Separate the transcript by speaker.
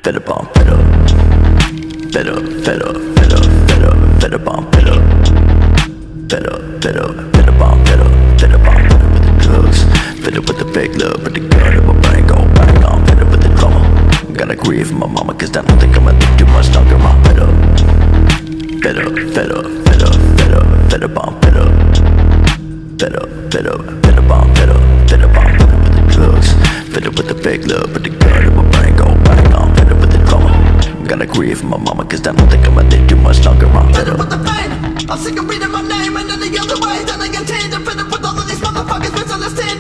Speaker 1: fed up on fed up, fed up, fed up, fed up, fed up, fed up on fed up, fed up, fed up, fed up on fed up, fed up on fed up with the drugs, fed up with the fake love, but the gun in my brain go bang on, fed up with the drama. Gotta grieve for my mama, cause I don't think I'ma live too much longer. I'm fed up, fed up, fed up, fed up, fed up, fed up on fed up, fed up, fed up, fed up on fed up, fed up on fed up with the drugs, fed up with the fake love, but the gun in my brain go bang on, fed up with the drama. Gotta grieve for my mama, cause I don't think I'ma live too much longer. I'm fed up
Speaker 2: with the pain. I'm sick of reading my name and any other way that I get changed. I'm fed up with all of these motherfuckers misunderstanding.